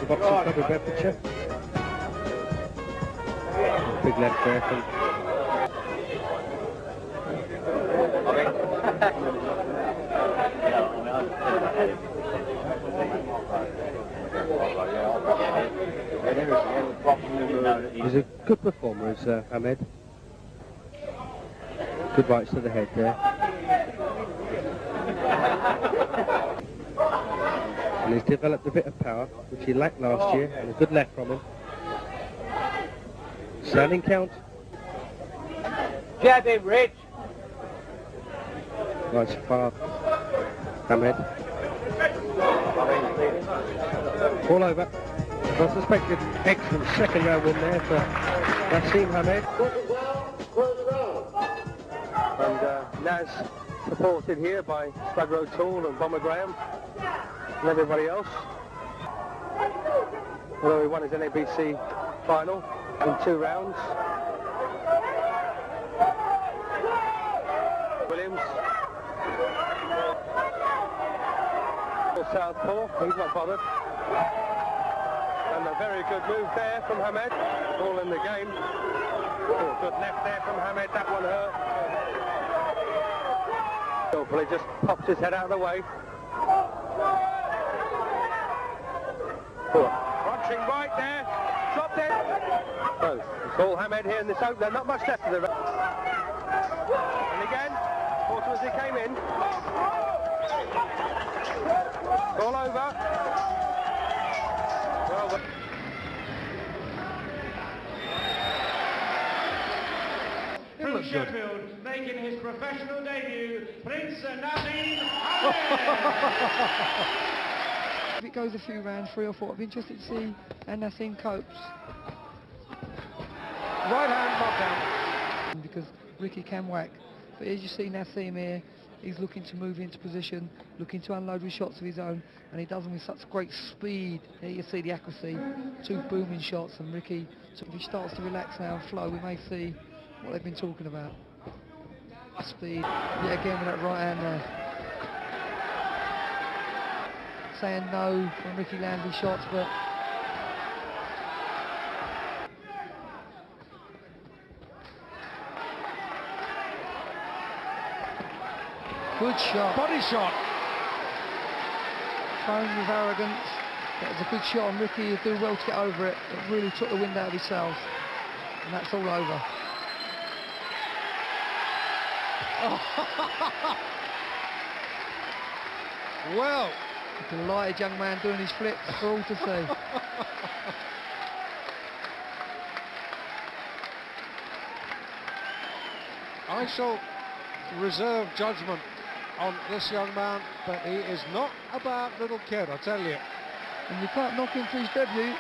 the boxing club in Bedfordshire. Big left there from... He's a good performer, is Ahmed. Good rights to the head there. And he's developed a bit of power, which he lacked last year, and a good left from him. Standing count. Jab him, Rich. Nice far. Ahmed. All over. I suspected excellent second round win there for Naseem Ahmed. And Naz supported here by Spud O'Toole and Bomber Graham and everybody else. Although he won his NABC final in 2 rounds. Williams. Southpaw, he's not bothered. And a very good move there from Hamed. All in the game. Oh, good left there from Hamed. That one hurt. Hopefully just pops his head out of the way. Crunching right there. Dropped it. So, it's all Hamed here in this opener. Not much left of the round. And again, also as he came in. All over. Well, From Sheffield, making his professional debut, Prince Naseem. If it goes a few rounds, 3 or 4, I'd be interested to see how Naseem copes. Right hand knockdown. Because Ricky can whack. But as you see Naseem here, he's looking to move into position, looking to unload with shots of his own, and he does them with such great speed. Here you see the accuracy, 2 booming shots, and Ricky, so if he starts to relax now and flow, we may see what they've been talking about. Speed, yet again with that right hand there. Saying no from Ricky landing shots, but good shot. Body shot. Thrown with arrogance. That was a good shot on Ricky. He'll do well to get over it. It really took the wind out of his sails. And that's all over. Well. A delighted young man doing his flips for all to see. I shall reserve judgment on this young man, but he is not a bad little kid, I tell you. And you can't knock him for his debut.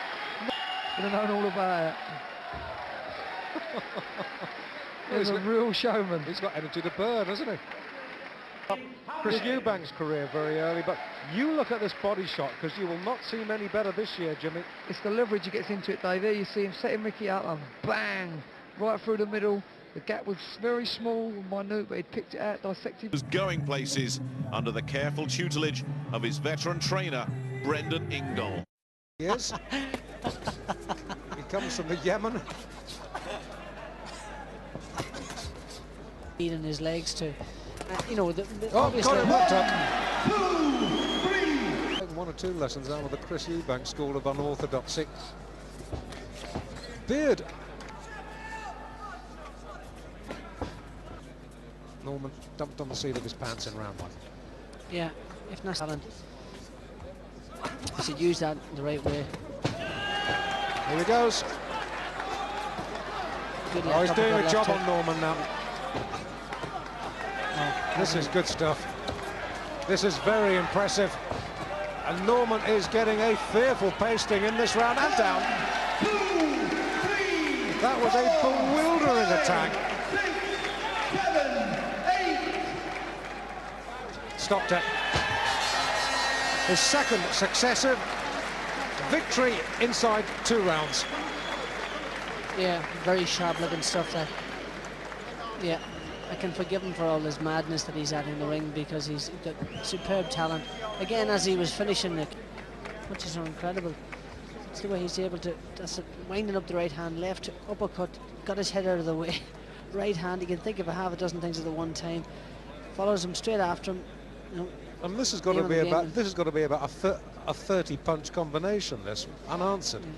Would have known all about it. He's a real showman. He's got energy to burn, hasn't he? Chris Eubank's career very early, but you look at this body shot, because you will not see many better this year, Jimmy. It's the leverage he gets into it, Dave. There you see him setting Ricky up and bang, right through the middle. The gap was very small, minute, but he'd picked it out, dissected. Was going places under the careful tutelage of his veteran trainer, Brendan Ingle. Yes. He comes from the Yemen. In his legs to, you know, obviously got him hooked up. 2, 3. 1 or 2 lessons out of the Chris Eubank School of Unorthodoxy. Beard. Norman dumped on the seat of his pants in round 1. Yeah, if not talent, he should use that the right way. Here he goes. Oh, he's doing a job on Norman now. This is good stuff. This is very impressive. And Norman is getting a fearful pasting in this round and down. 2, 3, that was a bewildering attack. 7, 8. Stopped it. His second successive victory inside 2 rounds. Yeah, very sharp looking stuff there. Yeah. I can forgive him for all his madness that he's at in the ring, because he's got superb talent. Again, as he was finishing, the punches are incredible. It's the way he's able to, winding up the right hand, left uppercut, got his head out of the way. Right hand, he can think of a half a dozen things at the one time. Follows him straight after him. You know, and this has got to be about a 30-punch combination. This unanswered. Yeah.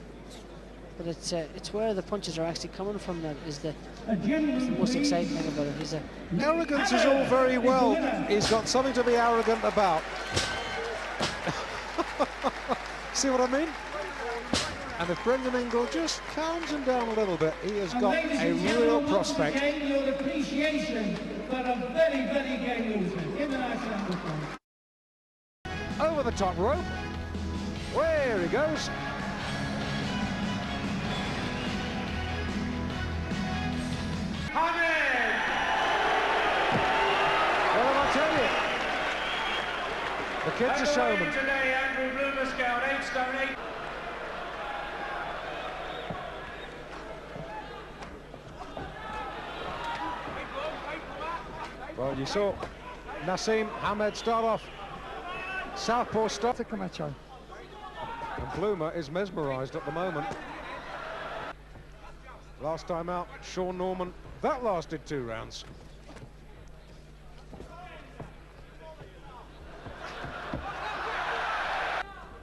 But it's where the punches are actually coming from that is the most exciting thing about it. Arrogance is all very well. He's got something to be arrogant about. See what I mean? And if Brendan Ingle just calms him down a little bit, he has got a real prospect. Your appreciation for a very, very game loser in the national final. Over the top rope. Where he goes. Hamed! Well, I'll tell you, the kid's a showman. Today, Andrew Bloomerscout, 8 stone 8. Well, you saw Naseem Hamed start off southpaw start to Camacho. And Bloomer is mesmerised at the moment. Last time out, Sean Norman. That lasted 2 rounds.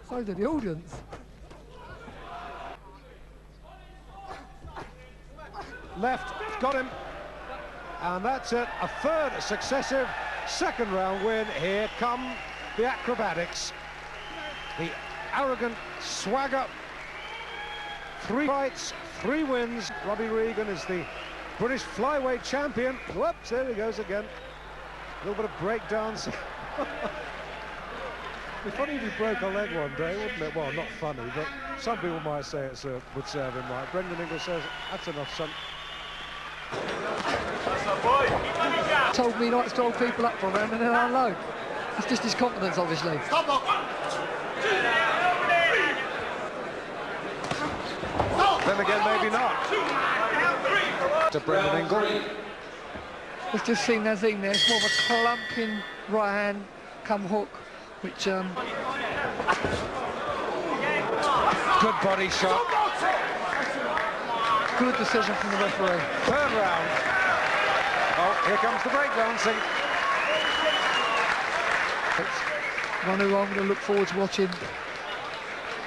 So did the audience. Left, got him. And that's it, a third successive second round win. Here come the acrobatics. The arrogant swagger. 3 fights, 3 wins. Robbie Regan is the British flyweight champion. Whoops, there he goes again. A little bit of break dancing. It'd be funny if he broke a leg one day, wouldn't it? Well, not funny, but some people might say it would serve him right. Brendan Ingle says, that's enough, son. Told me not to hold people up for a round and then unload. It's just his confidence, obviously. Then again, maybe not. To Brendan Ingle. Let's just see Naseem there. It's more of a clumping right hand come hook, which good body shot. Good decision from the referee. Third round. Oh, here comes the breakdancing. One who I'm going to look forward to watching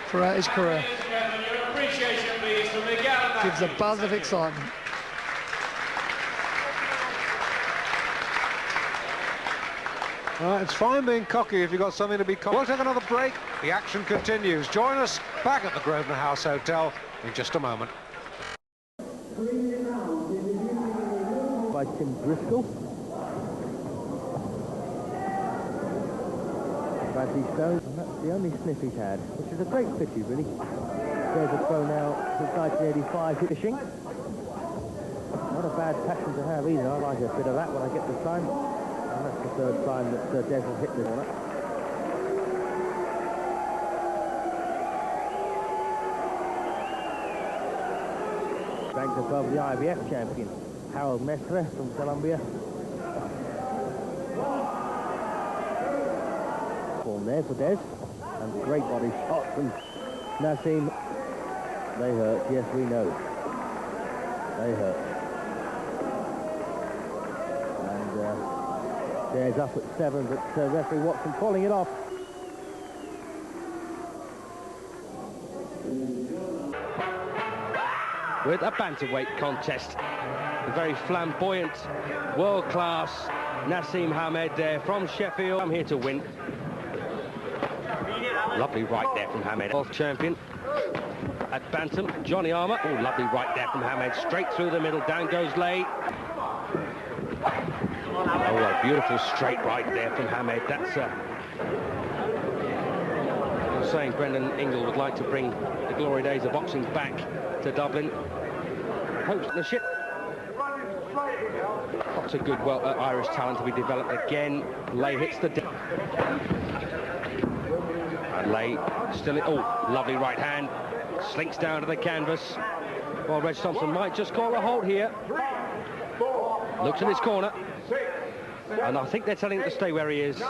throughout his career. Gives a buzz of excitement. It's fine being cocky if you've got something to be cocky. We'll take another break. The action continues. Join us back at the Grosvenor House Hotel in just a moment. By Tim Driscoll. Bradley Stone, and that's the only sniff he's had, which is a great pity, really. There's a throw now since 1985 fishing. Not a bad passion to have either. I like a bit of that when I get the time. And that's the 3rd time that Des has hit the corner. Ranked above the IBF champion, Harold Mestre from Colombia. Form there for Des, and great body shot from Naseem. They hurt, yes, we know. They hurt. And Des up at 7, but referee Watson calling it off. With a bantamweight contest, the very flamboyant, world-class Naseem Hamed there from Sheffield. I'm here to win. Lovely right there from Hamed, world champion. At bantam, Johnny Armour. Oh, lovely right there from Hamed, straight through the middle, down goes Lay. Oh, a beautiful straight right there from Hamed. That's I'm saying Brendan Ingle would like to bring the glory days of boxing back to Dublin. Hopes the ship. Lots of good, Irish talent to be developed again. Lay hits the deck. And Lay still. Oh, lovely right hand. Slinks down to the canvas. Well, Reg Thompson might just call a halt here. Looks in his corner. And I think they're telling him to stay where he is.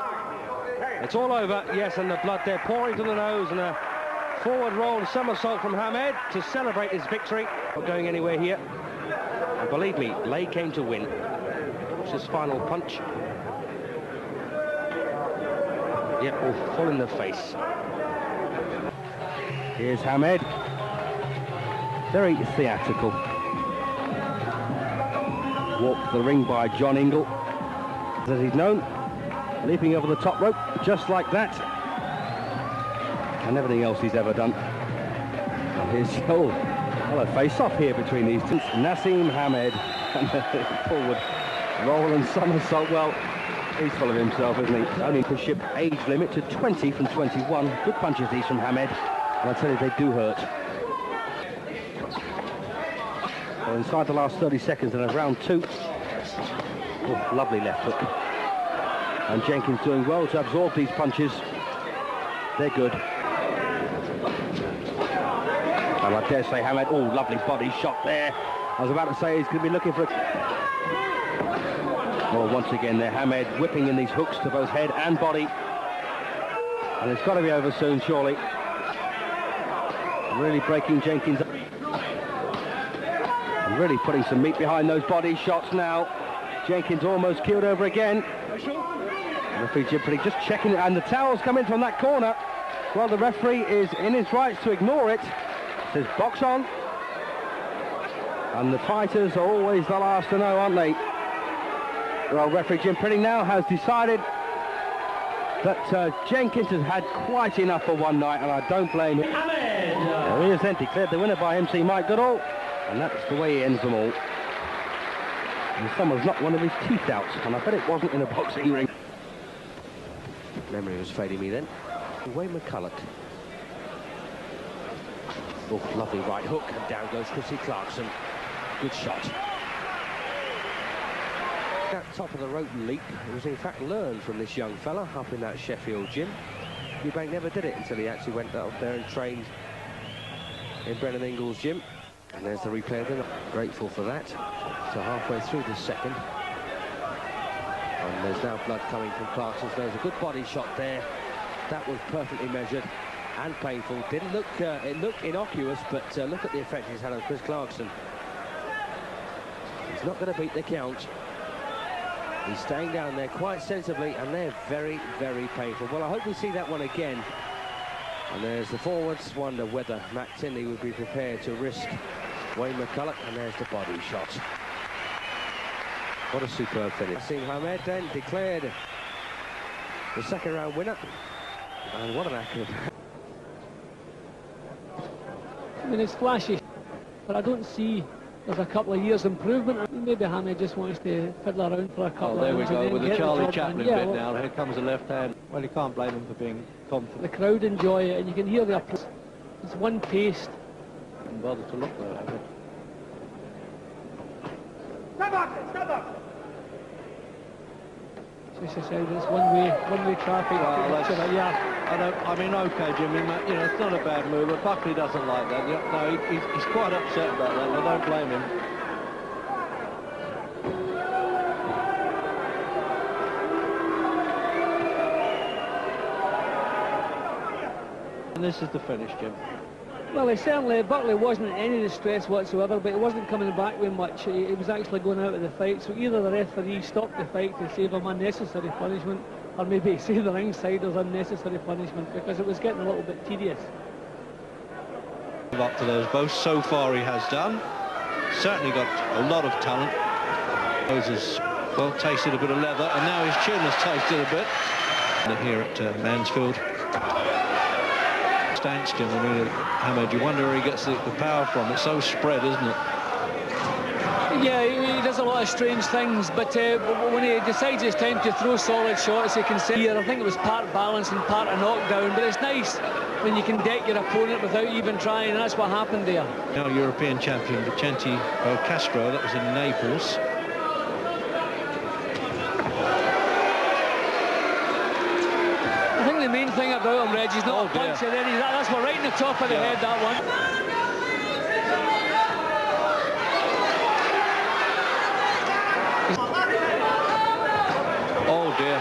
It's all over, yes, and the blood there pouring to the nose, and a Forward roll somersault from Hamed to celebrate his victory. Not going anywhere here. And believe me, Lay came to win. Watch his final punch. Yep, oh, full in the face. Here's Hamed. Very theatrical. Walked to the ring by John Ingle, as he's known. Leaping over the top rope, just like that. And everything else he's ever done. And here's, oh, well, a face-off here between these two. Naseem Hamed and the forward roll and somersault. Well, he's full of himself, isn't he? Only push-up age limit to 20 from 21. Good punches these from Hamed. And I tell you, they do hurt. Well, inside the last 30 seconds and of round 2. Oh, lovely left hook. And Jenkins doing well to absorb these punches. They're good. And I dare say Hamed, oh, lovely body shot there. I was about to say he's going to be looking for well, once again there, Hamed whipping in these hooks to both head and body. And it's got to be over soon, surely. Really breaking Jenkins up. And really putting some meat behind those body shots now. Jenkins almost keeled over again. Referee Jim Pretty just checking it, and the towels come in from that corner. Well, the referee is in his rights to ignore it. Says box on. And the fighters are always the last to know, aren't they? Well, referee Jim Pretty now has decided that Jenkins has had quite enough for one night, and I don't blame him. There he is then, declared the winner by MC Mike Goodall, and that's the way he ends them all. And someone's knocked one of his teeth out, and I bet it wasn't in a boxing ring. Memory was fading me then. Wayne McCulloch. Oh, lovely right hook, and down goes Chrissy Clarkson. Good shot. That top of the rope leap was in fact learned from this young fella up in that Sheffield gym. Eubank never did it until he actually went up there and trained in Brennan Ingle's gym. And there's the replay of them. Grateful for that. So halfway through the second. And there's now blood coming from Clarkson's nose. A good body shot there. That was perfectly measured and painful. Didn't look, it looked innocuous, but look at the effect he's had on Chris Clarkson. He's not going to beat the count. He's staying down there quite sensibly, and they're very, very painful. Well, I hope we see that one again. And there's the forwards. Wonder whether Matt Tinley would be prepared to risk Wayne McCulloch, and there's the body shot. What a superb finish. Naseem Hamed then declared the second round winner. And what an acrobat. I mean, it's flashy, but I don't see there's a couple of years improvement. Maybe Hamed just wants to fiddle around for a couple of rounds. There we go, with the Charlie Chaplin yeah, bit well, now. Here comes the left hand. Well, you can't blame him for being confident. The crowd enjoy it, and you can hear the applause. It's one paced. Didn't bother to look there, have they? Stop boxing! Stop boxing! As I said, it's one-way traffic. Well, yeah. I mean, okay, Jimmy, you know, it's not a bad move, but Buckley doesn't like that. No, he's quite upset about that, and I don't blame him. And this is the finish, Jim. Well, Buckley wasn't in any distress whatsoever, but he wasn't coming back with much. He was actually going out of the fight, so either the referee stopped the fight to save him unnecessary punishment, or maybe save the ringsiders unnecessary punishment, because it was getting a little bit tedious. Up to those both so far he has done. Certainly got a lot of talent. Has well tasted a bit of leather, and now his chin has tasted a bit. Here at Mansfield. Stanched him. I mean, Hamed, you wonder where he gets the power from. It's so spread, isn't it? Yeah, he does a lot of strange things, but when he decides it's time to throw solid shots, he can say here. I think it was part balance and part a knockdown, but it's nice when you can deck your opponent without even trying, and that's what happened there. Now European champion Vicente Castro, that was in Naples. I think the main thing about him, Reg, he's not a puncher. That's what, right in the top of the head, that one. Oh dear,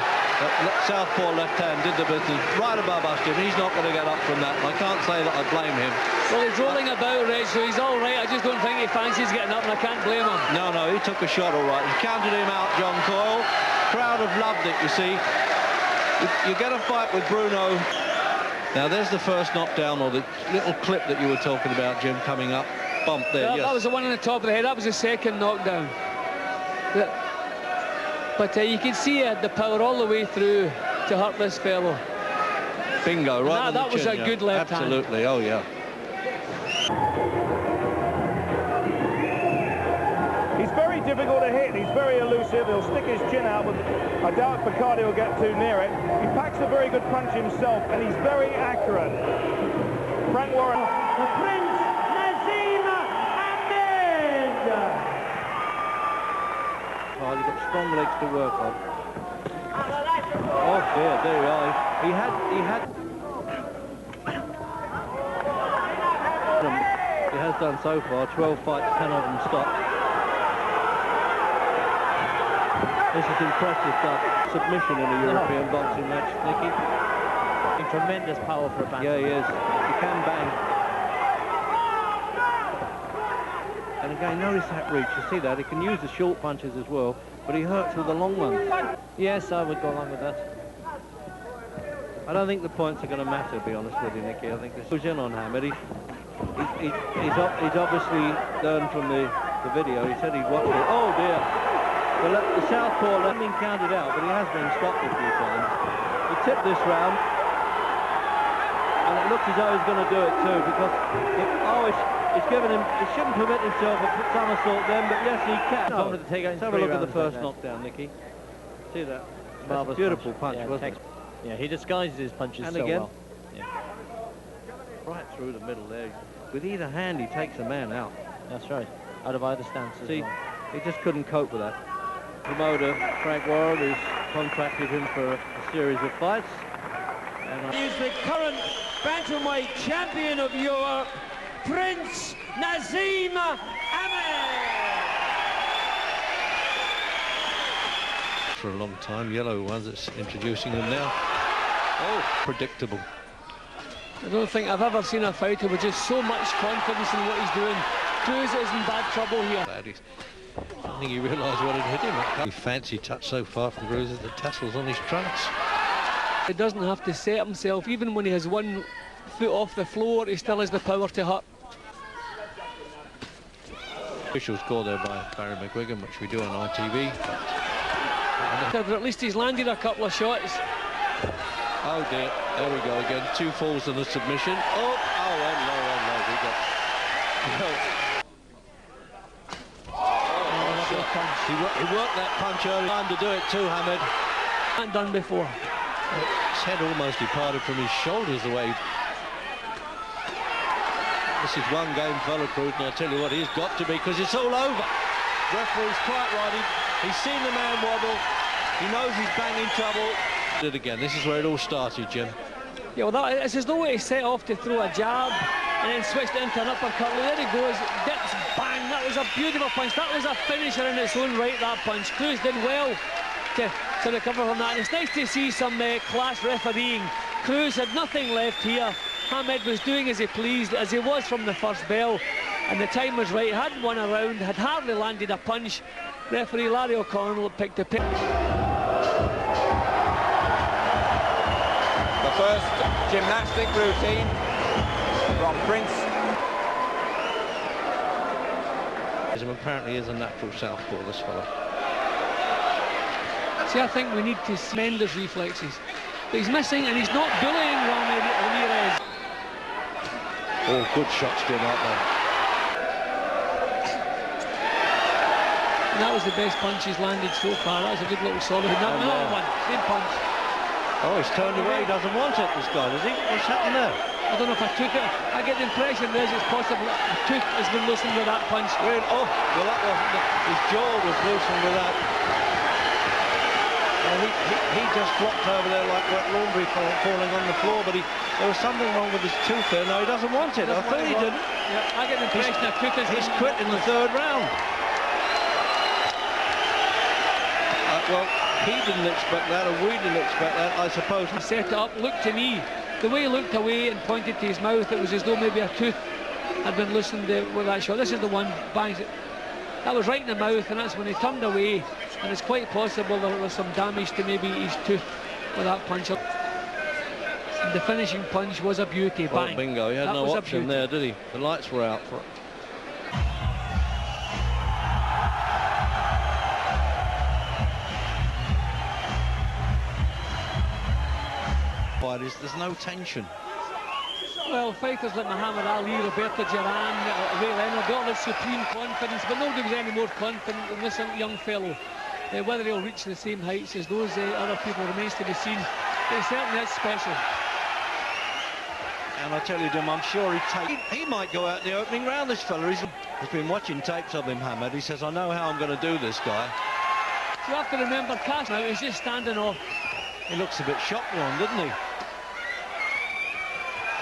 southpaw left hand did the business right above us, Jim. He's not going to get up from that. I can't say that I blame him. Well, he's rolling about, Reg, so he's all right. I just don't think he fancies getting up, and I can't blame him. No, he took a shot all right. He counted him out, John Coyle. Crowd have loved it, you see. You get a fight with Bruno. Now, there's the first knockdown, or the little clip that you were talking about, Jim, coming up. Bump there, yes. That was the one on the top of the head. That was the second knockdown. But you can see the power all the way through to hurt this fellow. Bingo, right on the that was chin, a good left hand. Absolutely, oh yeah. He's very difficult to hit. He's very elusive. He'll stick his chin out, but I doubt Picardi will get too near it. He packs a very good punch himself, and he's very accurate. Frank Warren. The Prince Naseem Ahmed. Oh, you've got strong legs to work on. Oh dear, there you are. He has done so far 12 fights, 10 of them stopped. This is impressive stuff. Submission in a European boxing match, Nicky. Tremendous power for a bantam. Yeah, he is. He can bang. And again, notice that reach. You see that? He can use the short punches as well, but he hurts with the long ones. Yes, I would go along with that. I don't think the points are going to matter, to be honest with you, Nicky. I think this goes in on Hammett. He's obviously learned from the video. He said he'd watched it. Oh dear. The southpaw hasn't been counted out, but he has been stopped a few times. He tipped this round, and it looks as though he's going to do it too, because it's given him. He shouldn't permit himself a somersault then, but yes, he can. No. Let's have a look at the first knockdown, Nicky. See that? That's a beautiful punch, wasn't it? Yeah, he disguises his punches and so again, well. Yeah. Right through the middle there. With either hand, he takes a man out. That's right. Out of either stance. See, he just couldn't cope with that. Promoter Frank Warren has contracted him for a series of fights. And He is the current bantamweight champion of Europe, Prince Naseem Ahmed. For a long time, yellow ones, it's introducing them now. Oh, predictable. I don't think I've ever seen a fighter with just so much confidence in what he's doing. Cruz is in bad trouble here. I don't think he realised what had hit him. A fancy touch so far from Cruz at the tassels on his trunks. He doesn't have to set himself. Even when he has one foot off the floor, he still has the power to hurt. Officials call there by Barry McGuigan, which we do on ITV. But at least he's landed a couple of shots. Oh dear, there we go again. 2 falls and a submission. Oh, hello, we got... He worked that punch early. Time to do it too, Hammett. Not done before. His head almost departed from his shoulders the way. This is one game fella, Cruz, and I tell you what, he's got to be, because it's all over. Referee's quite right. He's seen the man wobble. He knows he's banging trouble. Did again. This is where it all started, Jim. Yeah, well, it's as though he set off to throw a jab and then switched into an uppercut. Well, there he goes. Dips, bang. That was a beautiful punch. That was a finisher in its own right, that punch. Cruz did well to recover from that. And it's nice to see some class refereeing. Cruz had nothing left here. Ahmed was doing as he pleased, as he was from the first bell. And the time was right. Hadn't won a round, had hardly landed a punch. Referee Larry O'Connell picked a pick. The first gymnastic routine from Prince. Apparently is a natural southpaw, this fellow. See, I think we need to mend his reflexes. But he's missing, and he's not bullying Ramirez. Oh, good shots, Jim, aren't they? And that was the best punch he's landed so far. That was a good little solid. Another one, same punch. Oh, he's turned away. He doesn't want it, this guy, does he? What's happened there? I don't know if I took it. I get the impression there's it's possible a tooth has been loosened with that punch. Weird. Oh, well, that wasn't it. His jaw was loosened with that. He just flopped over there like wet laundry falling on the floor, but there was something wrong with his tooth there. No, he doesn't want it. I thought he didn't. Yeah, I get the impression a tooth has he's quit in the 3rd round. Well, he didn't expect that, and we didn't expect that, I suppose. He set it up, looked to me. The way he looked away and pointed to his mouth, it was as though maybe a tooth had been loosened with that shot. This is the one, bangs it. That was right in the mouth, and that's when he turned away. And it's quite possible that there was some damage to maybe his tooth with that punch. And the finishing punch was a beauty. Bang. Oh, bingo, he had no option there, did he? The lights were out for it. There's no tension. Well, fighters like Muhammad Ali, Roberto Duran, Ray Leonard, they all had supreme confidence, but nobody was any more confident than this young fellow. Whether he'll reach the same heights as those other people remains to be seen. But certainly that's special. And I tell you, Jim, I'm sure he might go out in the opening round, this fella. He's been watching tapes of him, Hamad. He says, I know how I'm going to do this guy. You have to remember, Cash now, he's just standing off. He looks a bit shocked one, doesn't he?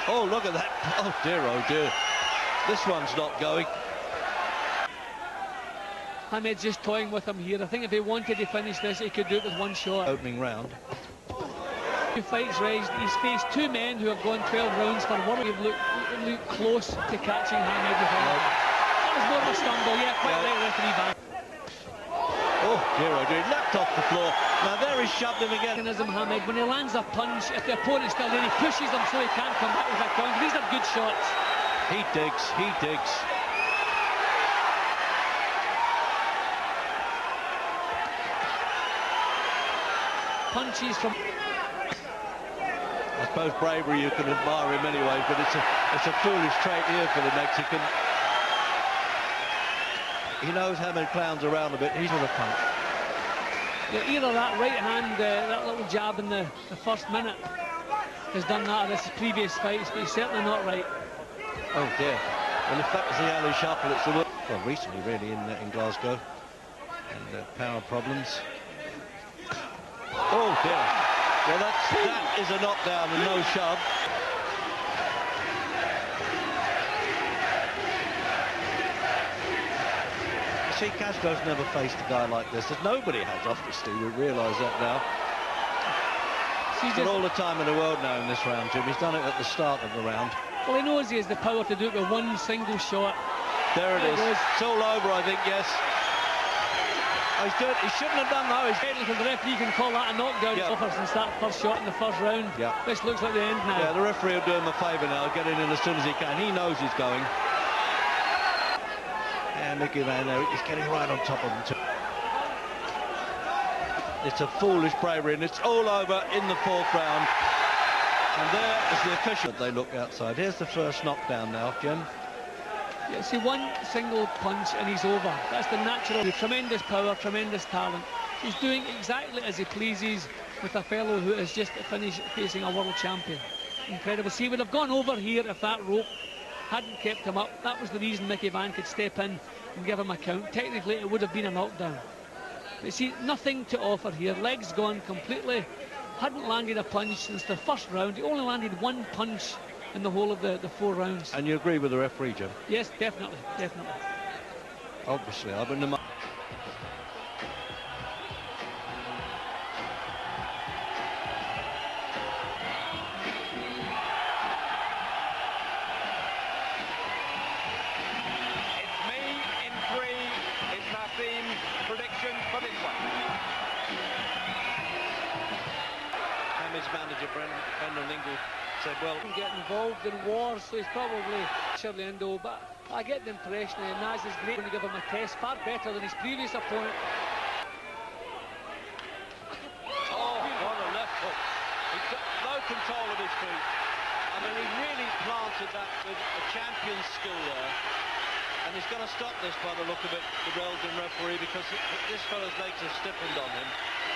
Oh, look at that. Oh, dear. This one's not going. Hamed's just toying with him here. I think if he wanted to finish this, he could do it with one shot. Opening round. Two fights raised. He's faced two men who have gone 12 rounds for one. We've looked close to catching Hamed before. That was more of a stumble. Yeah, quite right, referee back. Oh, dear. Leapt off the floor. Now there he shoved him again. Hamed, when he lands a punch, if the opponent's still there, he pushes him so he can't come back with a counter. These are good shots. He digs. Punches from... I suppose bravery, you can admire him anyway, but it's a foolish trait here for the Mexican. He knows how many clowns around a bit. He's with a punch. Yeah, either that right hand, that little jab in the first minute has done that in his previous fights, but he's certainly not right. Oh dear. Well, if that was the alley shuffle, it's the worst. Well, recently really in Glasgow. And power problems. Oh dear. Well, that is a knockdown and no shove. See, Castro's never faced a guy like this. Nobody has, obviously. We realise that now. He's got all the time in the world now in this round, Jim. He's done it at the start of the round. Well, he knows he has the power to do it with one single shot. There it is. It's all over, I think, yes. Oh, he's good. He shouldn't have done that. The referee can call that a knockdown since that first shot in the first round. Yeah. This looks like the end now. Yeah, the referee will do him a favour now, get in as soon as he can. He knows he's going. And Mickey Van there, he's getting right on top of him too. It's a foolish bravery, and it's all over in the fourth round. And there is the official. They look outside. Here's the first knockdown now, Jim. Yeah, see, one single punch and he's over. That's the natural. Tremendous power, tremendous talent. He's doing exactly as he pleases with a fellow who has just finished facing a world champion. Incredible. See, he would have gone over here if that rope hadn't kept him up. That was the reason Mickey Van could step in and give him a count. Technically, it would have been a knockdown. But see, nothing to offer here. Legs gone completely. Hadn't landed a punch since the first round. He only landed one punch in the whole of the 4 rounds. And you agree with the referee, Jim? Yes, definitely. Obviously, I've been... Manager Brendan Ingle said, well, get involved in wars, so he's probably Shirley Indo, but I get the impression that Naz is great when you give him a test, far better than his previous opponent. Oh, what a left hook. He's got no control of his feet. I mean, he really planted that with a champion's skill there. And he's going to stop this by the look of it, the Belgian referee, because this fellow's legs have stiffened on him.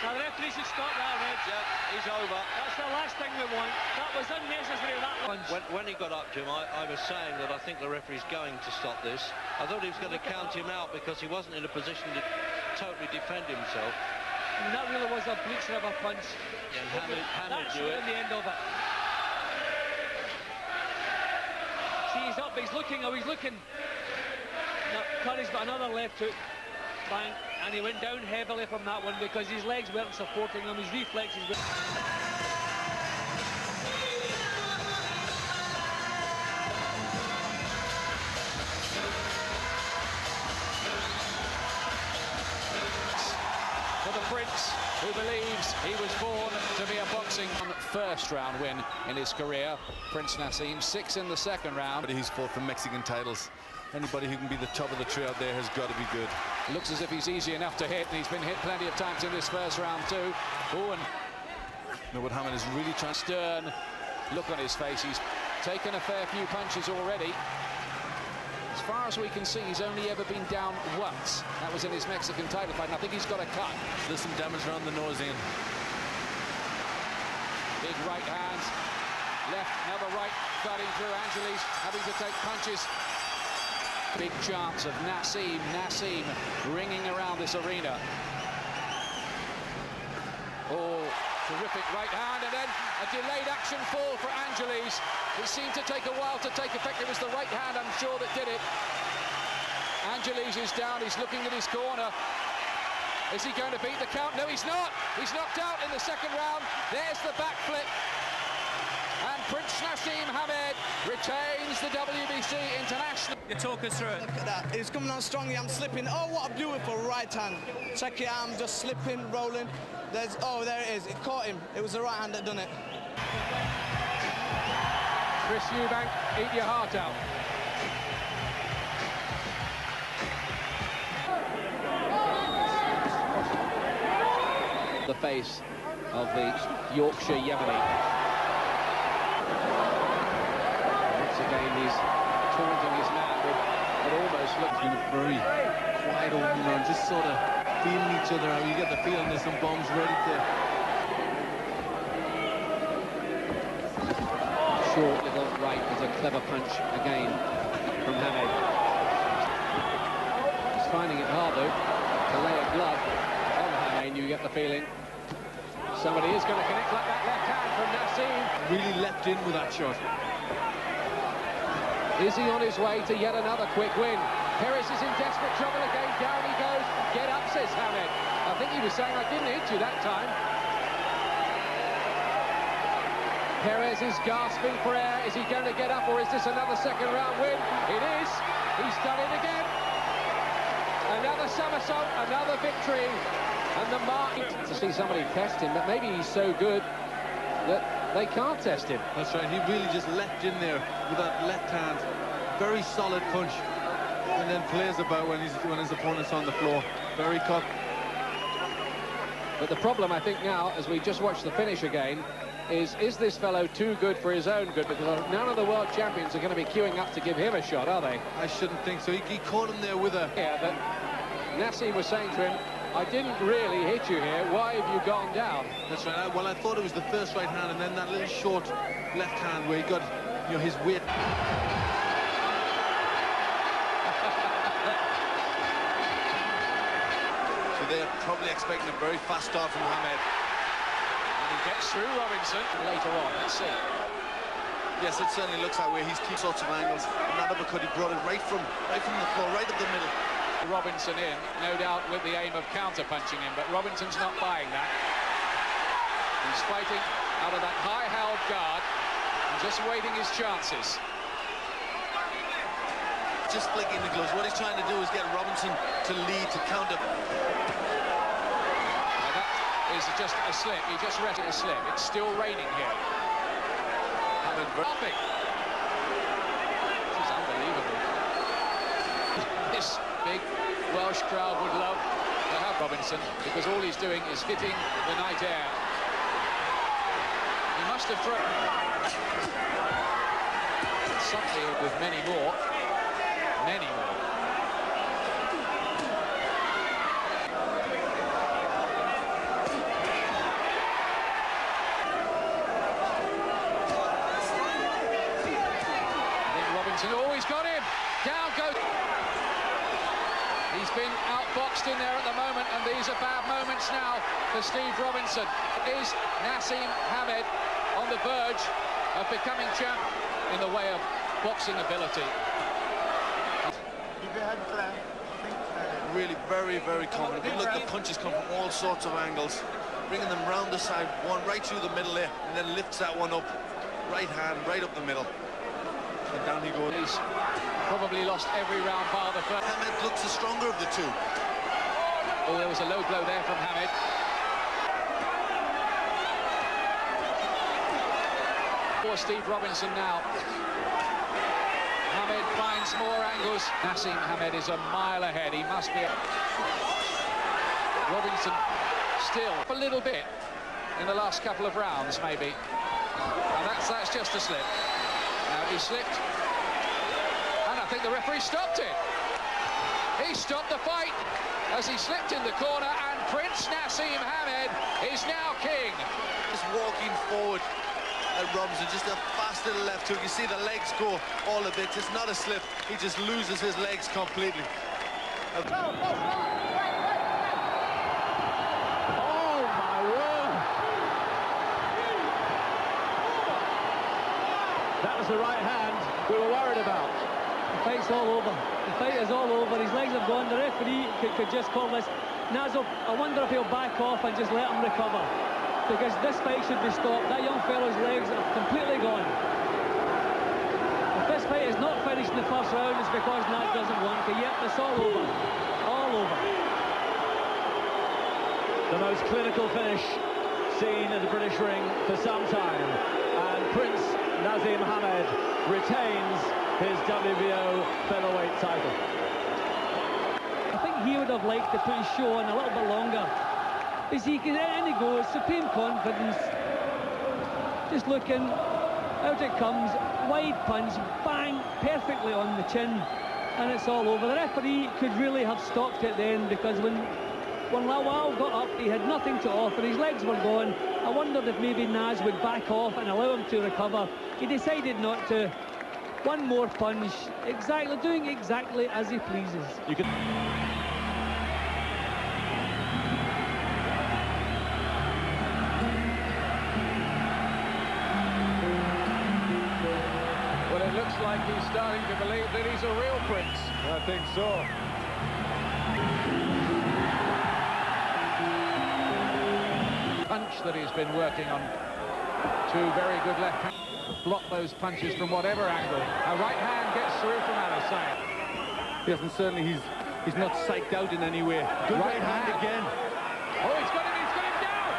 Now the referee should stop that, Reg. Yeah, he's over. That's the last thing we want. That was unnecessary, that punch. When he got up, Jim, I was saying that I think the referee's going to stop this. I thought he was going to count him out because he wasn't in a position to totally defend himself. And that really was a bleacher of a punch. Yeah, Hamid knew it. In the end of it. See, he's up, he's looking. Now, Curry's got another left hook. Bang. and he went down heavily from that one because his legs weren't supporting him, his reflexes were... For the Prince, who believes he was born to be a boxing first round win in his career. Prince Naseem, 6 in the second round. He's fought for Mexican titles. Anybody who can be the top of the tree out there has got to be good. Looks as if he's easy enough to hit, and he's been hit plenty of times in this first round too. Oh, and what Hammett is really trying. Stern look on his face. He's taken a fair few punches already. As far as we can see, he's only ever been down once. That was in his Mexican title fight, and I think he's got a cut. There's some damage around the nose, Ian. Big right hand, left, another right, cutting through. Angeles having to take punches. Big chance of Naseem ringing around this arena. Oh, terrific right hand, and then a delayed action fall for Angeles. It seemed to take a while to take effect. It was the right hand, I'm sure, that did it. Angeles is down, he's looking at his corner. Is he going to beat the count? No, he's not. He's knocked out in the second round. There's the backflip. And Prince Naseem Hamed retains the WBC International. You talk us through it. Look at that. He's coming on strongly. I'm slipping. Oh, what a beautiful right hand. Check it out. I'm just slipping, rolling. Oh, there it is. It caught him. It was the right hand that done it. Chris Eubank, eat your heart out. The face of the Yorkshire Yemeni. Once again, he's taunting his man with what almost looks very quiet opener and just sort of feeling each other out. You get the feeling there's some bombs ready to... Short little right is a clever punch again from Hamed. He's finding it hard though to lay a glove on Hamed. You get the feeling somebody is going to connect like that left hand from Naseem. Really leapt in with that shot. Is he on his way to yet another quick win? Perez is in desperate trouble again. Down he goes. Get up, says Hamed. I think he was saying, I didn't hit you that time. Perez is gasping for air. Is he going to get up, or is this another second round win? It is. He's done it again. Another somersault, another victory. And the mark to see somebody test him, but maybe he's so good that they can't test him. That's right. He really just leapt in there with that left hand. Very solid punch. And then plays about when his opponent's on the floor. Very cut. But the problem, I think, now, as we just watch the finish again, is this fellow too good for his own good? Because none of the world champions are going to be queuing up to give him a shot, are they? I shouldn't think so. He caught him there with a... Yeah, but Naseem was saying to him, I didn't really hit you here. Why have you gone down? That's right. Well, I thought it was the first right hand, and then that little short left hand where he got, you know, his weight. So they're probably expecting a very fast start from Hamed. And he gets through Robinson later on. Let's see. Yes, it certainly looks that way. He's kept sorts of angles. And that uppercut, he brought it right from the floor, right up the middle. Robinson in, no doubt with the aim of counter-punching him, but Robinson's not buying that. He's fighting out of that high-held guard and just waiting his chances. Just flicking the gloves. What he's trying to do is get Robinson to lead, to counter. Now that is just a slip. He just rested a slip. It's still raining here. This is unbelievable. This big Welsh crowd would love to have Robinson, because all he's doing is hitting the night air. He must have thrown something with many more. Many more. I think Robinson always got him. Down goes. He's been outboxed in there at the moment, and these are bad moments now for Steve Robinson. Is Naseem Hamed on the verge of becoming champ in the way of boxing ability? Keep your head flat. Think really very, very confident. But look, the punches come from all sorts of angles. Bringing them round the side, one right through the middle there, and then lifts that one up. Right hand, right up the middle. And down he goes. He's probably lost every round bar the first. Hamed looks the stronger of the two. Oh, there was a low blow there from Hamed. For Steve Robinson now. Hamed finds more angles. Naseem Hamed is a mile ahead. He must be. Robinson still a little bit in the last couple of rounds, maybe. And that's just a slip. Now he slipped. And I think the referee stopped it. He stopped the fight as he slipped in the corner, and Prince Naseem Hamed is now king. Just walking forward at Robinson, just a fast little left hook. You see the legs go all a bit. It's not a slip. He just loses his legs completely. Oh my word! That was the right hand we were worried about. The fight's all over. The fight is all over. His legs have gone. The referee could just call this. Nazo, I wonder if he'll back off and just let him recover. Because this fight should be stopped. That young fellow's legs are completely gone. If this fight is not finished in the first round, it's because Naz doesn't want to. Yep, it's all over. All over. The most clinical finish seen in the British ring for some time. And Prince Naseem Hamed retains his WBO featherweight title. I think he would have liked to put his show on a little bit longer. As he can, in he goes, supreme confidence. Just looking, out it comes, wide punch, bang, perfectly on the chin, and it's all over. The referee could really have stopped it then, because when Lawal got up, he had nothing to offer. His legs were gone. I wondered if maybe Naz would back off and allow him to recover. He decided not to. One more punch, doing exactly as he pleases. You can. Well, it looks like he's starting to believe that he's a real prince. I think so. Punch that he's been working on. Two very good left hands. Block those punches from whatever angle. A right hand gets through from Naseem. Yes, and certainly he's not psyched out in any way. Good right hand again. Oh, he's got him down!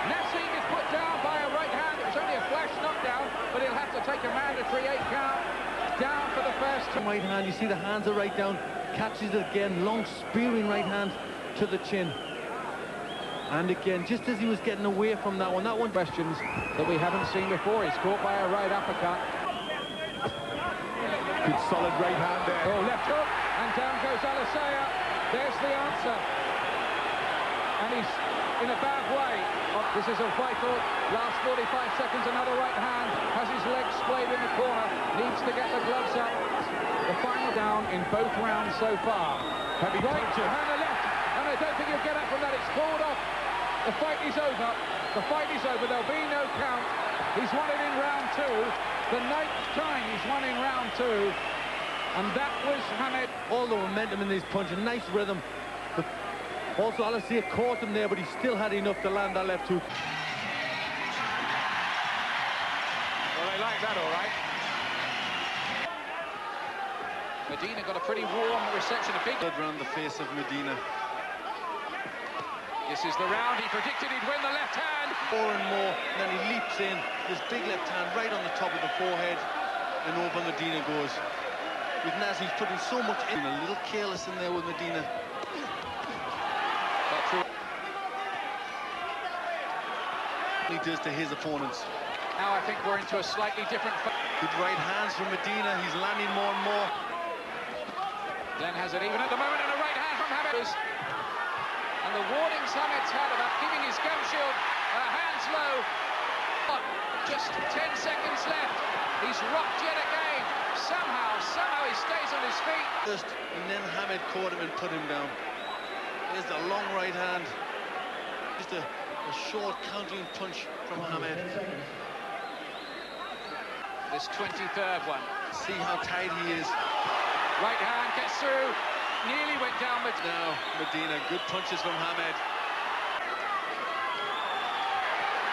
Naseem is put down by a right hand. It was only a flash knockdown, but he'll have to take a mandatory 8 count. Down for the first time. Right hand, you see the hands are right down. Catches it again, long spearing right hand to the chin. And again, just as he was getting away from that one questions that we haven't seen before. He's caught by a right uppercut. Good solid right hand there. Oh, left hook, and down goes Alisaya. There's the answer. And he's in a bad way. This is a vital last 45 seconds. Another right hand, has his legs splayed in the corner, needs to get the gloves up. The final down in both rounds so far. Heavy punches. And the left, and I don't think he'll get up from that. It's called off. The fight is over. The fight is over. There'll be no count. He's won it in round 2. The 9th time he's won in round 2. And that was Hamed. All the momentum in these punches, nice rhythm. But also, Alisaya caught him there, but he still had enough to land that left hook. Well, they like that, all right. Medina got a pretty warm reception. A big around the face of Medina. This is the round. He predicted he'd win the left hand. More and more, and then he leaps in. This big left hand right on the top of the forehead, and over Medina goes. With Naz, he's putting so much in. A little careless in there with Medina. He does to his opponents. Now I think we're into a slightly different fight. Good right hands from Medina. He's landing more and more. Glenn has it even at the moment, and a right hand from Hamed. And the warnings Hamed's had about keeping his gum shield hands low. Just 10 seconds left. He's rocked yet again. Somehow he stays on his feet. First, and then Hamed caught him and put him down. There's the long right hand. Just a short countering punch from Hamed. This 23rd one. See how tight he is. Right hand gets through. nearly went down. Now, Medina, good punches from Hamed.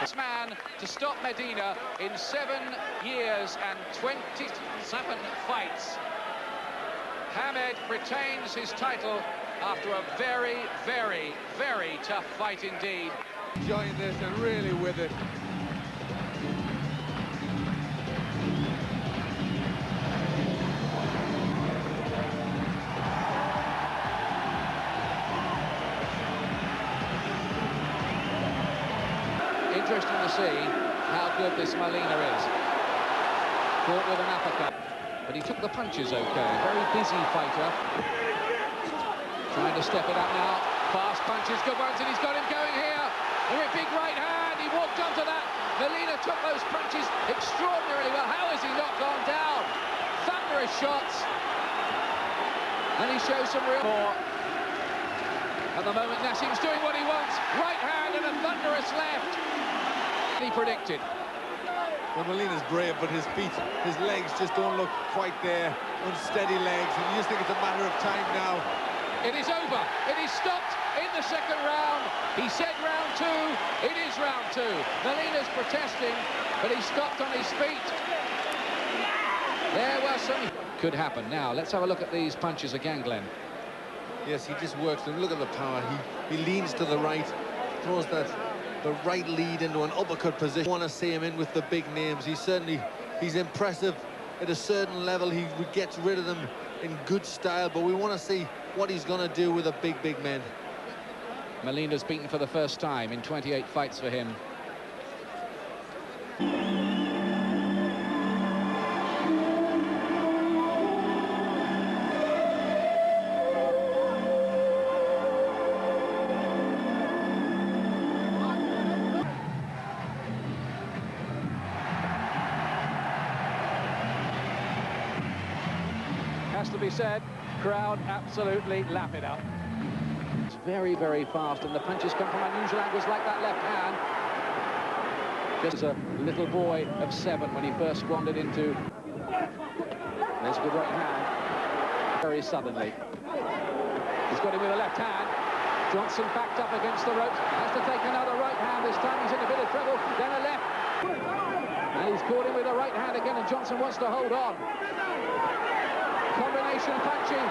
This man to stop Medina in 7 years and 27 fights. Hamed retains his title after a very, very, very tough fight indeed. Enjoying this and really with it. Interesting to see how good this Molina is. Caught with an uppercut, but he took the punches okay. Very busy fighter. Trying to step it up now. Fast punches, good ones, and he's got him going here. A big right hand, he walked onto that. Molina took those punches extraordinarily well. How has he not gone down? Thunderous shots. And he shows some real more. At the moment, Naseem's doing what he wants. Right hand and a thunderous left. He predicted. Well, Molina's brave, but his feet, his legs just don't look quite there. Unsteady legs, and you just think it's a matter of time now. It is over. It is stopped in the second round. He said round 2. It is round 2. Molina's protesting, but he stopped on his feet. There was some... Could happen. Now, let's have a look at these punches again, Glenn. Yes, he just works them. Look at the power. He leans to the right, throws the right lead into an uppercut position. I want to see him in with the big names. He's impressive at a certain level. He gets rid of them in good style, but we want to see what he's going to do with the big men. Molina's beaten for the first time in 28 fights for him. Has to be said, crowd absolutely lap it up. It's very, very fast, and the punches come from unusual angles like that left hand. Just a little boy of 7 when he first wandered into... There's a good right hand. Very suddenly. He's got him with a left hand. Johnson backed up against the ropes. Has to take another right hand. This time he's in a bit of trouble. Then a left. And he's caught him with a right hand again, and Johnson wants to hold on. Combination punching.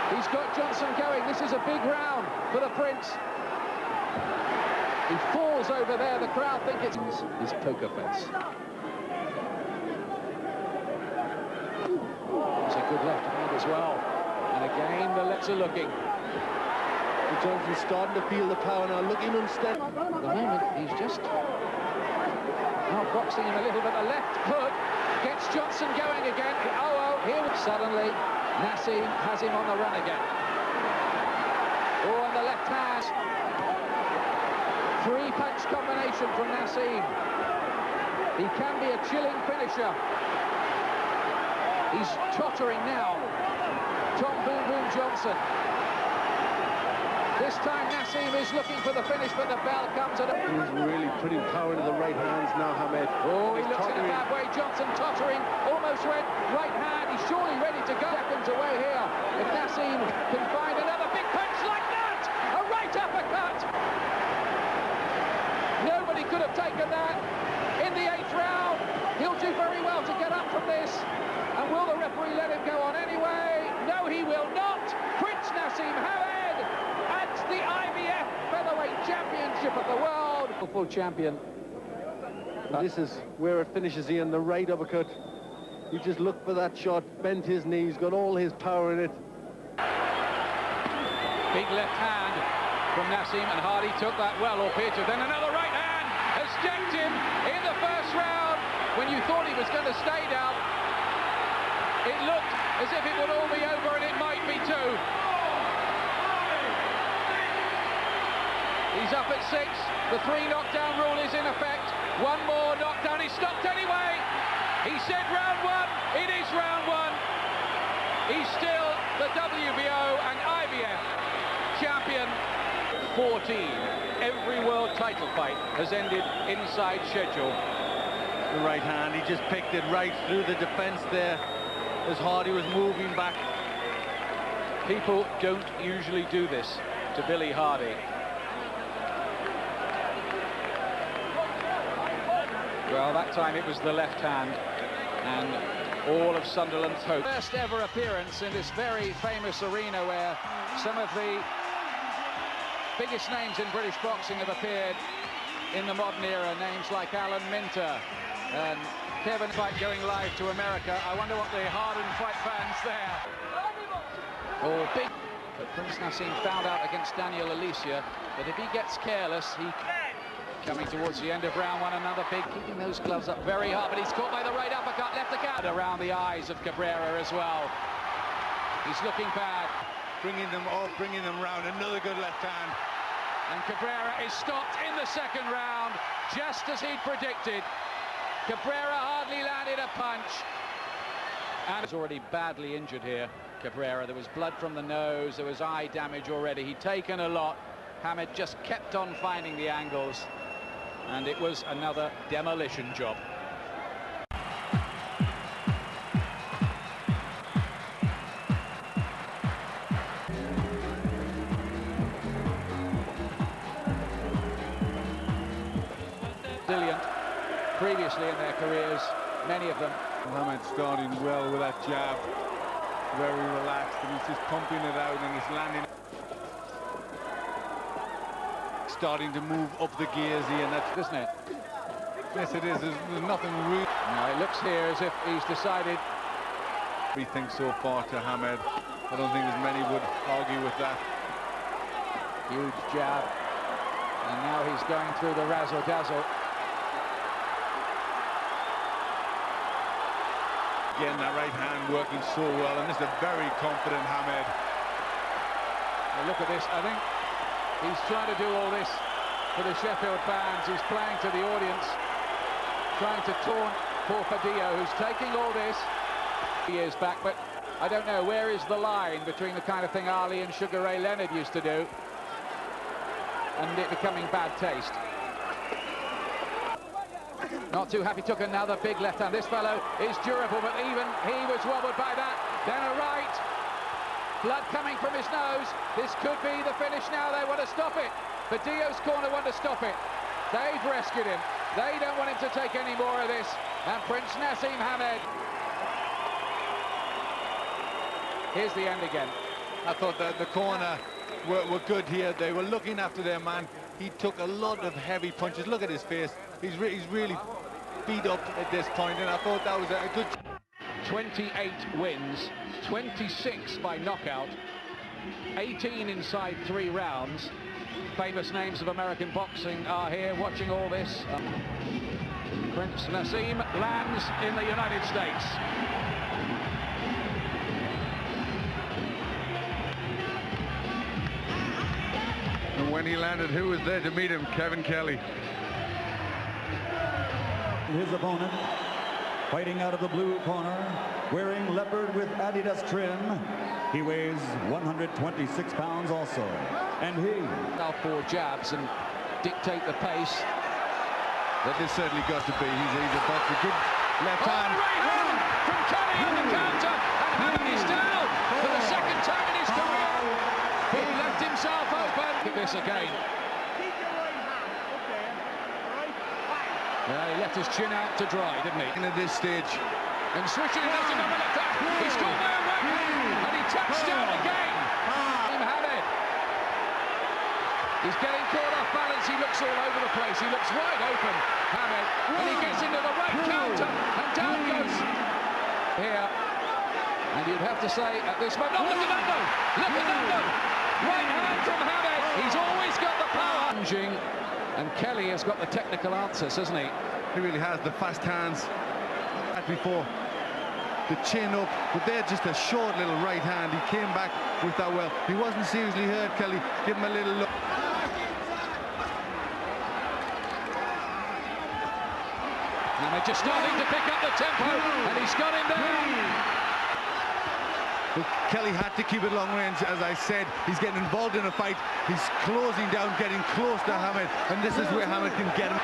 He's got Johnson going. This is a big round for the Prince. He falls over there. The crowd think it's his poker face. It's a good left hand as well. And again, the lefts are looking. Johnson's starting to feel the power now, looking unsteady. At the moment, he's just outboxing him a little bit. The left hook gets Johnson going again. Oh, here suddenly. Naseem has him on the run again. Oh, and the left hand. 3-punch combination from Naseem. He can be a chilling finisher. He's tottering now. Tom Boom Boom Johnson. This time Naseem is looking for the finish, but the bell comes at him. He's really putting power into the right hands now, Hamed. Oh, he looks in a bad way. Johnson tottering, almost went right hand. He's surely ready to go. Seconds away here. If Naseem can find another big punch like that, a right uppercut. Nobody could have taken that in the 8th round. He'll do very well to get up from this. And will the referee let him go on anyway? No, he will not. Prince Naseem Hamed at the IBF Featherweight Championship of the world. Full champion. And this is where it finishes, Ian, the right uppercut. He just looked for that shot, bent his knees, got all his power in it. Big left hand from Naseem, and Hardy took that well, or appeared to. Then another right hand has jacked him in the first round. When you thought he was going to stay down, it looked as if it would all be over, and it might be too. He's up at 6. The 3 knockdown rule is in effect. One more knockdown. He stopped anyway. He said round 1. It is round 1. He's still the WBO and IBF champion. 14. Every world title fight has ended inside schedule. The right hand, he just picked it right through the defense there as Hardy was moving back. People don't usually do this to Billy Hardy. Well, that time it was the left hand, and all of Sunderland's hope. First ever appearance in this very famous arena where some of the biggest names in British boxing have appeared in the modern era. Names like Alan Minter and Kevin Fight going live to America. I wonder what the hardened fight fans there. Oh, big. But Prince Naseem found out against Daniel Alicia that if he gets careless, he coming towards the end of round one, another big, keeping those gloves up very hard, but he's caught by the right uppercut, left the guard around the eyes of Cabrera as well. He's looking bad. Bringing them off, bringing them round, another good left hand. And Cabrera is stopped in the second round, just as he'd predicted. Cabrera hardly landed a punch. And he's already badly injured here, Cabrera. There was blood from the nose, there was eye damage already. He'd taken a lot. Hamed just kept on finding the angles, and it was another demolition job. Brilliant. Previously in their careers, many of them. Hamed starting well with that jab, very relaxed, and he's just pumping it out and he's landing. Starting to move up the gears here, and that's, isn't it? Yes, it is. There's nothing really. No, it looks here as if he's decided. Everything so far to Hamed. I don't think as many would argue with that. Huge jab, and now he's going through the razzle-dazzle. Again, that right hand working so well, and this is a very confident Hamed. Now look at this. I think he's trying to do all this for the Sheffield fans. He's playing to the audience, trying to taunt poor Padillo, who's taking all this years back. But I don't know, where is the line between the kind of thing Ali and Sugar Ray Leonard used to do and it becoming bad taste? Not too happy, took another big left hand. This fellow is durable, but even he was wobbled by that. Then a right. Blood coming from his nose. This could be the finish now. They want to stop it. Badillo's corner want to stop it. They've rescued him. They don't want him to take any more of this. And Prince Naseem Hamed. Here's the end again. I thought that the corner were good here. They were looking after their man. He took a lot of heavy punches. Look at his face. He's really beat up at this point, and I thought that was a good... 28 wins, 26 by knockout, 18 inside 3 rounds. Famous names of American boxing are here watching all this. Prince Naseem lands in the United States. And when he landed, who was there to meet him? Kevin Kelly. His opponent, fighting out of the blue corner, wearing leopard with Adidas trim. He weighs 126 pounds also. And he... Southpaw jabs and dictate the pace. That is certainly got to be. He's a boxer. Good left hand. Right hand from Kelly on the counter. And Hamed is down for the second time in his career. He left himself open. Look at this again. He left his chin out to dry, didn't he? And at this stage. And switching it another left hand. He's caught by a right hand. And he touched down again. Hamed. He's getting caught off balance. He looks all over the place. He looks wide open, Hamed. And he gets into the right counter. And down goes here. And you'd have to say at this moment, oh, look at that though. Look at that though. Right hand from Hamed. He's always got the power. And Kelly has got the technical answers, hasn't he? He really has the fast hands. Before the chin up, but they're just a short little right hand. He came back with that well. He wasn't seriously hurt, Kelly. Give him a little look. And they're just starting to pick up the tempo, and he's got him down. But Kelly had to keep it long range, as I said. He's getting involved in a fight. He's closing down, getting close to Hamed, and this is where Hamed can get him.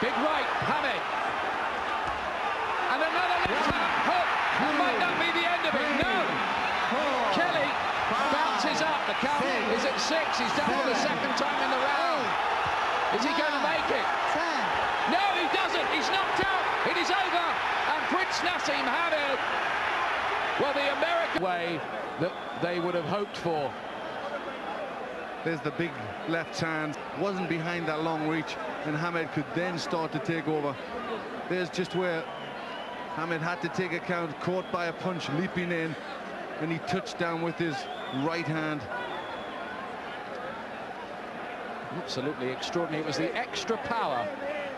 Big right, Hamed. And another left hand hook. That might not be the end of it. No. Kelly is up. The count is at 6. He's down for the second time in the round. Is he going to make it? No, he doesn't. He's knocked out. It is over. And Prince Naseem Hamed, well, the American way that they would have hoped for. There's the big left hand, wasn't behind that long reach, and Hamed could then start to take over. There's just where Hamed had to take account, caught by a punch leaping in, and he touched down with his right hand. Absolutely extraordinary. It was the extra power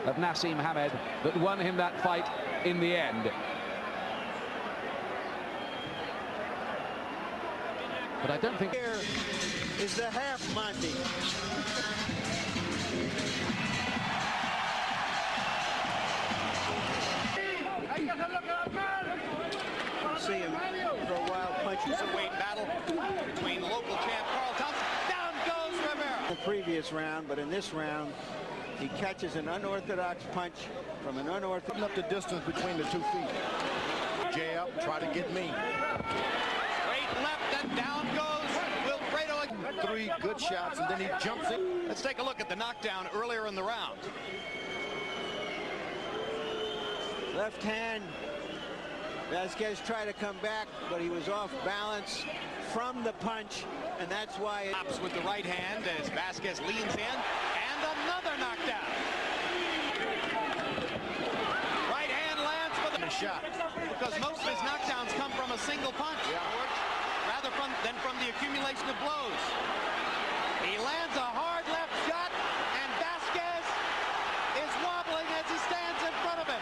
of Naseem Hamed that won him that fight in the end. But I don't think... Here is the half Monty. See him throw wild punches. A weight battle between local champ Carl Thompson. Down goes Rivera. The previous round, but in this round, he catches an unorthodox punch from an unorthodox. Putting up the distance between the 2 feet. Jab, try to get me. Straight left and down goes Wilfredo. 3 good shots, and then he jumps in. Let's take a look at the knockdown earlier in the round. Left hand. Vasquez tried to come back, but he was off balance from the punch, and that's why it Pops with the right hand as Vasquez leans in, and another knockdown. Right hand lands for the shot, because most of his knockdowns come from a single punch, rather than from the accumulation of blows. He lands a hard left shot, and Vasquez is wobbling as he stands in front of him.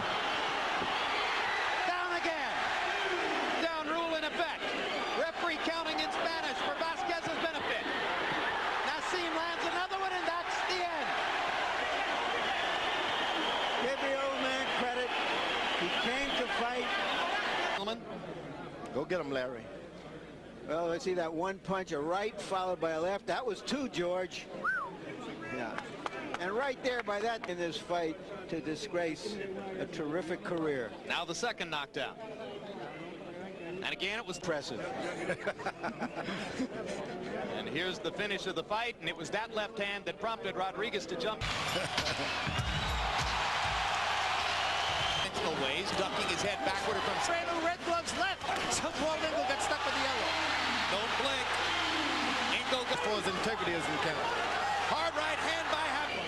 Referee counting in Spanish for Vasquez's benefit. Naseem lands another one, and that's the end. Give the old man credit. He came to fight. Go get him, Larry. Well, let's see that one punch, a right followed by a left. That was 2, George. Yeah. And right there by that in this fight to disgrace a terrific career. Now the second knockdown. And again, it was impressive. And here's the finish of the fight, and it was that left hand that prompted Rodriguez to jump. Intentional ways, ducking his head backward from Strano, red gloves left. Paul Ingle gets stuck with the yellow. Don't blink. Ingle goes for his integrity as he can. Hard right hand by Hamed.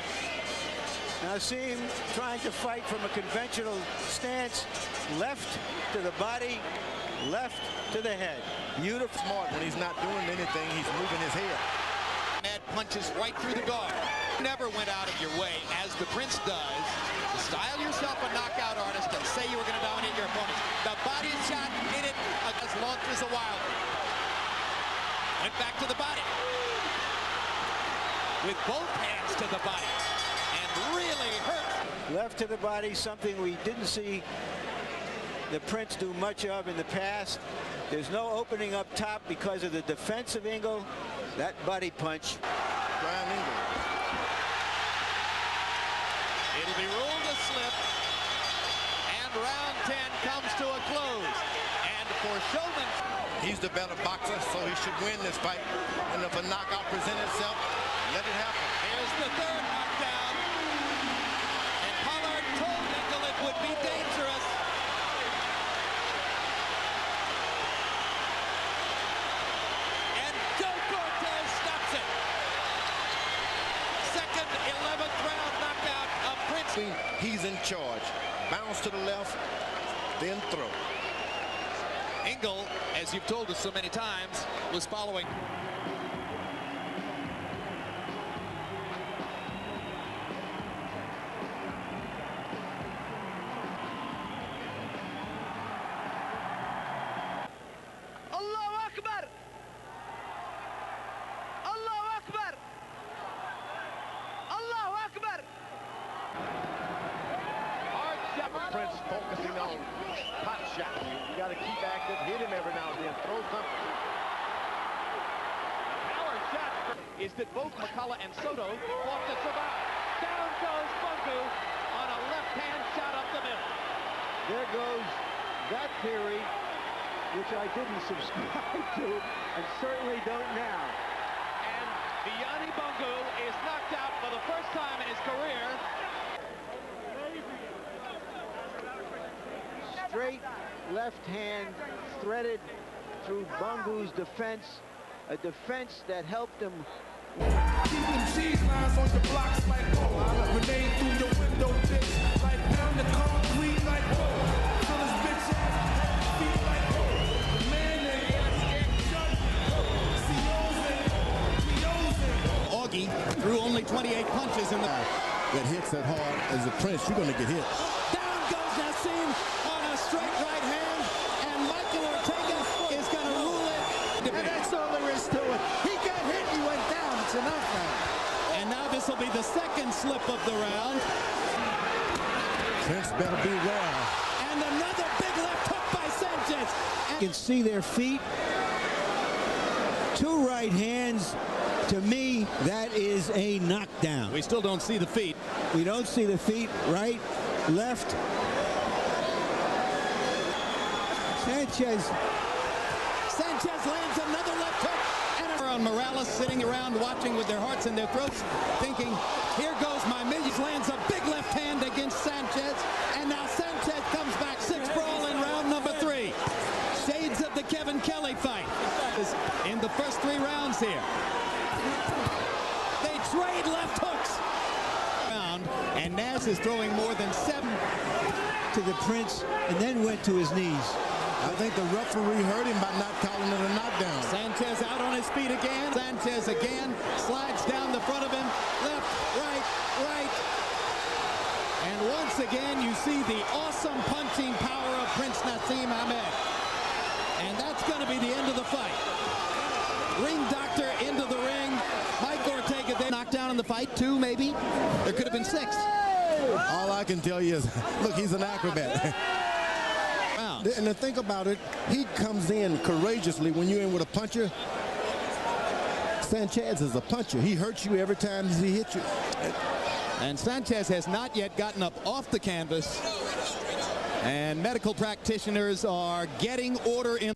Naseem trying to fight from a conventional stance, left to the body, left to the head. Beautiful. Smart when he's not doing anything, he's moving his head. Mad punches right through the guard. Never went out of your way, as the Prince does, to style yourself a knockout artist and say you were going to dominate your opponent. The body shot in it as launched as a Wilder. Went back to the body. With both hands to the body. And really hurt. Left to the body, something we didn't see the Prince do much of in the past. There's no opening up top because of the defense of Ingle. That body punch. Brian Ingle. It'll be ruled a slip. And round 10 comes to a close. And for Showman, he's the better boxer, so he should win this fight. And if a knockout presents itself, let it happen. Here's the third knockdown. And Pollard told Ingle it would be dangerous. He's in charge. Bounce to the left, then throw. Ingle, as you've told us so many times, was following. Allahu Akbar! Allahu Akbar! Allahu Akbar! Prince focusing on pot shot. You got to keep active, hit him every now and then, throw something. Power shot is that both McCullough and Soto fought to survive. Down goes Bunku on a left-hand shot up the middle. There goes that theory. which I didn't subscribe to, and certainly don't now. And Viyani Bungu is knocked out for the first time in his career. Straight left hand threaded through Bungu's defense, a defense that helped him. Keep them cheese lines on your blocks like grenade through your window, bitch. Like down the concrete like fill his bitch ass feet like the man that Augie threw only 28 punches in the that hits that hard as a Prince. You're going to get hit. Down goes Naseem on a straight right hand, and Michael Ortega is going to rule it. And that's all there is to it. He got hit, he went down. It's enough now. And now this will be the second slip of the round. Prince better beware. And another big left hook by Sanchez. You can see their feet. Two right hands. To me, that is a knockdown. We still don't see the feet. We don't see the feet. Right, left. Sanchez lands another left hook. And Morales sitting around watching with their hearts in their throats, thinking, here goes my millions. Lands a big left hand against Sanchez. And now Sanchez comes back 6-brawl in round number 3. Shades of the Kevin Kelly fight in the first 3 rounds here. They trade left hooks. And Naz is throwing more than 7 to the Prince and then went to his knees. I think the referee hurt him by not calling it a knockdown. Sanchez out on his feet again. Sanchez again slides down the front of him. Left, right. And once again, you see the awesome punching power of Prince Naseem Hamed. And that's going to be the end of the fight. Ring doctor into the ring. Mike Ortega there. Knocked down in the fight, 2 maybe. There could have been 6. All I can tell you is, look, he's an acrobat. And to think about it, he comes in courageously when you're in with a puncher. Sanchez is a puncher. He hurts you every time he hits you. And Sanchez has not yet gotten up off the canvas. And medical practitioners are getting order in.